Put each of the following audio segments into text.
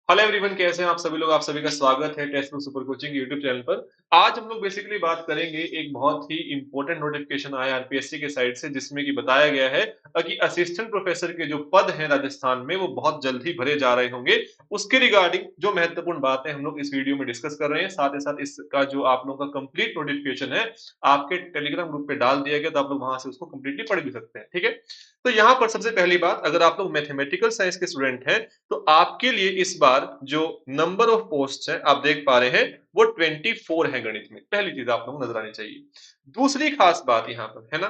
Hello everyone, कैसे हैं आप सभी लोग। आप सभी का स्वागत है test book super coaching YouTube channel पर। आज हम लोग बेसिकली बात करेंगे एक बहुत ही इंपॉर्टेंट नोटिफिकेशन आया आरपीएससी के साइड से, जिसमें कि बताया गया है कि असिस्टेंट प्रोफेसर के जो पद हैं राजस्थान में वो बहुत जल्द ही भरे जा रहे होंगे। उसके रिगार्डिंग जो महत्वपूर्ण बातें हम लोग इस वीडियो में डिस्कस कर रहे हैं, साथ ही साथ इसका जो आप लोगों का कंप्लीट नोटिफिकेशन है आपके टेलीग्राम ग्रुप पे डाल दिया गया, तो आप लोग वहां से उसको कंप्लीटली पढ़ भी सकते हैं। ठीक है, तो यहाँ पर सबसे पहली बात, अगर आप लोग मैथमेटिकल साइंस के स्टूडेंट हैं तो आपके लिए इस बार जो नंबर ऑफ पोस्ट है आप देख पा रहे हैं वो 24 है गणित में। पहली चीज आप लोगों को नजर आनी चाहिए। दूसरी खास बात यहाँ पर है ना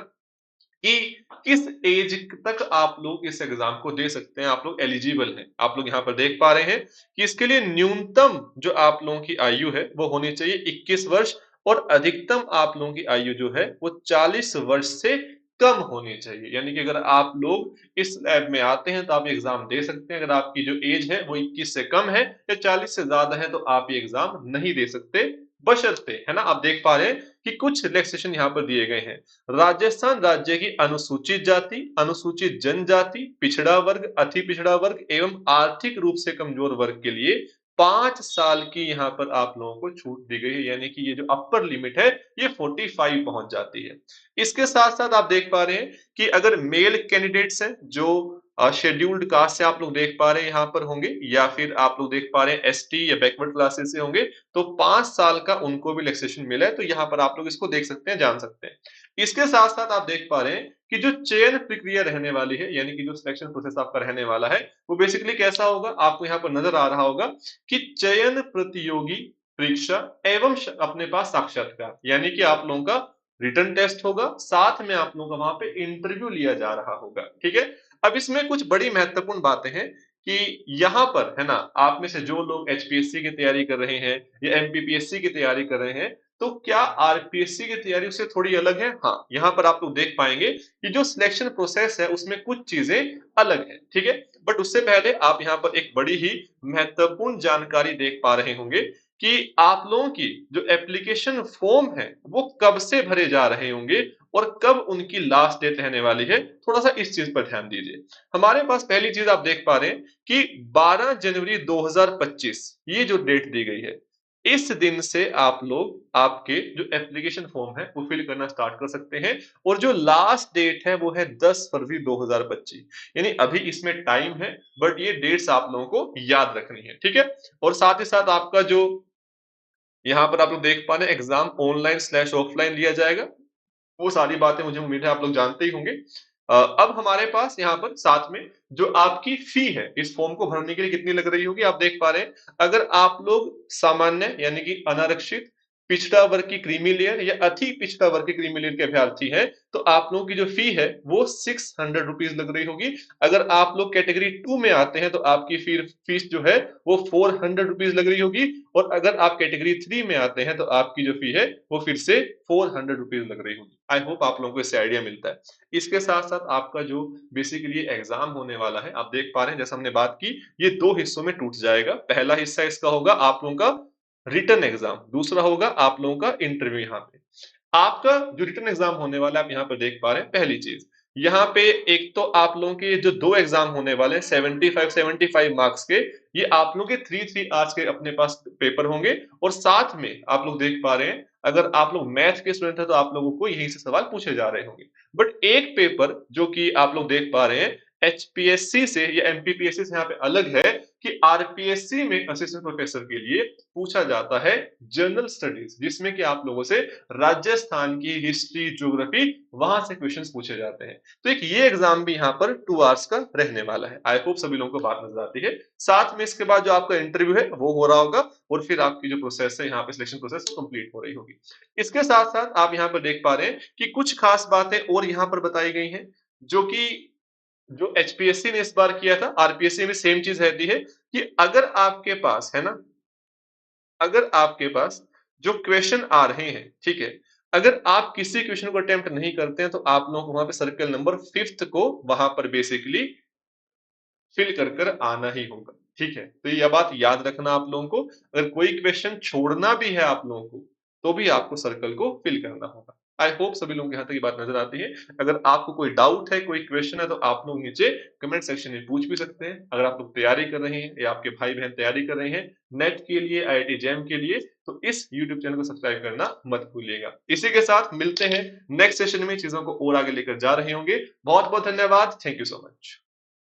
कि किस एज तक आप लोग इस एग्जाम को दे सकते हैं, आप लोग एलिजिबल हैं। आप लोग यहाँ पर देख पा रहे हैं कि इसके लिए न्यूनतम जो आप लोगों की आयु है वो होनी चाहिए 21 वर्ष, और अधिकतम आप लोगों की आयु जो है वो 40 वर्ष से कम होनी चाहिए। यानी कि अगर आप लोग इस लैब में आते हैं तो आप एग्जाम दे सकते हैं। अगर आपकी जो एज है वो 21 से कम है या 40 से ज्यादा है तो आप ये एग्जाम नहीं दे सकते, बशर्ते, है ना, आप देख पा रहे हैं कि कुछ रिलैक्सेशन यहाँ पर दिए गए हैं। राजस्थान राज्य की अनुसूचित जाति, अनुसूचित जनजाति, पिछड़ा वर्ग, अति पिछड़ा वर्ग एवं आर्थिक रूप से कमजोर वर्ग के लिए 5 साल की यहाँ पर आप लोगों को छूट दी गई है। यानी कि ये जो अपर लिमिट है ये 45 पहुंच जाती है। इसके साथ साथ आप देख पा रहे हैं कि अगर मेल कैंडिडेट्स हैं जो शेड्यूल्ड कास्ट से आप लोग देख पा रहे हैं यहाँ पर होंगे, या फिर आप लोग देख पा रहे हैं एसटी या बैकवर्ड क्लासेस से होंगे, तो 5 साल का उनको भी रिलैक्सेशन मिला है। तो यहाँ पर आप लोग इसको देख सकते हैं, जान सकते हैं। इसके साथ साथ आप देख पा रहे हैं कि जो चयन प्रक्रिया रहने वाली है, यानी कि जो सिलेक्शन प्रोसेस आपका रहने वाला है, वो बेसिकली कैसा होगा, आपको यहाँ पर नजर आ रहा होगा कि चयन प्रतियोगी परीक्षा एवं अपने पास साक्षात्कार, यानी कि आप लोगों का रिटर्न टेस्ट होगा, साथ में आप लोगों का वहां पे इंटरव्यू लिया जा रहा होगा। ठीक है, अब इसमें कुछ बड़ी महत्वपूर्ण बातें हैं कि यहाँ पर, है ना, आप में से जो लोग एचपीएससी की तैयारी कर रहे हैं या एमपीपीएससी की तैयारी कर रहे हैं, तो क्या आरपीएससी की तैयारी उससे थोड़ी अलग है? हाँ, यहाँ पर आप लोग देख पाएंगे कि जो सिलेक्शन प्रोसेस है उसमें कुछ चीजें अलग है। ठीक है, बट उससे पहले आप यहाँ पर एक बड़ी ही महत्वपूर्ण जानकारी देख पा रहे होंगे कि आप लोगों की जो एप्लीकेशन फॉर्म है वो कब से भरे जा रहे होंगे और कब उनकी लास्ट डेट रहने वाली है। थोड़ा सा इस चीज पर ध्यान दीजिए। हमारे पास पहली चीज आप देख पा रहे हैं कि 12 जनवरी 2025 ये जो डेट दी गई है, इस दिन से आप लोग आपके जो एप्लीकेशन फॉर्म है वो फिल करना स्टार्ट कर सकते हैं। और जो लास्ट डेट है वो है 10 फरवरी 2025। यानी अभी इसमें टाइम है, बट ये डेट्स आप लोगों को याद रखनी है। ठीक है, और साथ ही साथ आपका जो यहाँ पर आप लोग देख पा रहे हैं एग्जाम ऑनलाइन स्लैश ऑफलाइन लिया जाएगा, वो सारी बातें मुझे उम्मीद है आप लोग जानते ही होंगे। अब हमारे पास यहाँ पर साथ में जो आपकी फी है इस फॉर्म को भरने के लिए कितनी लग रही होगी, आप देख पा रहे हैं। अगर आप लोग सामान्य यानी कि अनारक्षित, पिछड़ा वर्ग की क्रीमी लेयर या अति पिछड़ा वर्ग की क्रीमी लेयर के अभ्यर्थी हैं, तो आप लोगों की जो फी है वो 600 रुपीज लग रही होगी। अगर आप लोग कैटेगरी 2 में आते हैं तो आपकी फीस जो है वो 400 रुपीज लग रही होगी। और अगर आप कैटेगरी 3 में आते हैं तो आपकी जो फी है वो फिर से 400 रुपीज लग रही होगी। आई होप आप लोगों को इससे आइडिया मिलता है। इसके साथ साथ आपका जो बेसिकली एग्जाम होने वाला है, आप देख पा रहे हैं जैसे हमने बात की, ये दो हिस्सों में टूट जाएगा। पहला हिस्सा इसका होगा आप लोगों का रिटर्न एग्जाम, दूसरा होगा आप लोगों का इंटरव्यू। यहाँ पे आपका जो रिटर्न एग्जाम होने वाला है आप यहाँ पर देख पा रहे हैं। पहली चीज यहाँ पे, एक तो आप लोगों के जो दो एग्जाम होने वाले हैं 75 मार्क्स के, ये आप लोगों के 3 3 आवर्स के अपने पास पेपर होंगे। और साथ में आप लोग देख पा रहे हैं अगर आप लोग मैथ के स्टूडेंट हैं तो आप लोगों को यहीं से सवाल पूछे जा रहे होंगे। बट एक पेपर जो कि आप लोग देख पा रहे हैं एचपीएससी से या एमपीपीएससी से यहाँ पे अलग है कि आरपीएससी में असिस्टेंट प्रोफेसर के लिए पूछा जाता है जनरल स्टडीज, जिसमें कि आप लोगों से राजस्थान की हिस्ट्री, ज्योग्राफी, वहां से क्वेश्चंस पूछे जाते हैं। तो एक ये एग्जाम भी यहाँ पर 2 आवर्स का रहने वाला है। आई होप सभी लोगों को बात नजर आती है। साथ में इसके बाद जो आपका इंटरव्यू है वो हो रहा होगा, और फिर आपकी जो प्रोसेस है यहाँ पे सिलेक्शन प्रोसेस कंप्लीट हो रही होगी। इसके साथ साथ आप यहाँ पर देख पा रहे हैं कि कुछ खास बातें और यहाँ पर बताई गई हैं, जो कि जो एचपीएससी ने इस बार किया था आरपीएससी में सेम चीज रहती है कि अगर आपके पास, है ना, अगर आपके पास जो क्वेश्चन आ रहे हैं, ठीक है, अगर आप किसी क्वेश्चन को अटेम्प्ट नहीं करते हैं तो आप लोगों को वहां पे सर्कल नंबर 5th को वहां पर बेसिकली फिल कर कर आना ही होगा। ठीक है, तो यह बात याद रखना आप लोगों को। अगर कोई क्वेश्चन छोड़ना भी है आप लोगों को तो भी आपको सर्कल को फिल करना होगा। आई होप सभी लोगों के यहाँ तक ये बात नज़र आती है। अगर आपको कोई डाउट है, कोई क्वेश्चन है तो आप लोग नीचे कमेंट सेक्शन में पूछ भी सकते हैं। अगर आप लोग तैयारी कर रहे हैं या आपके भाई-बहन तैयारी कर रहे हैं नेट के लिए, आईआईटी जैम के लिए, तो इस यूट्यूब चैनल को सब्सक्राइब करना मत भूलिएगा। इसी के साथ मिलते हैं नेक्स्ट सेशन में, चीज़ों को और आगे लेकर जा रहे होंगे। बहुत-बहुत धन्यवाद। Thank you so much.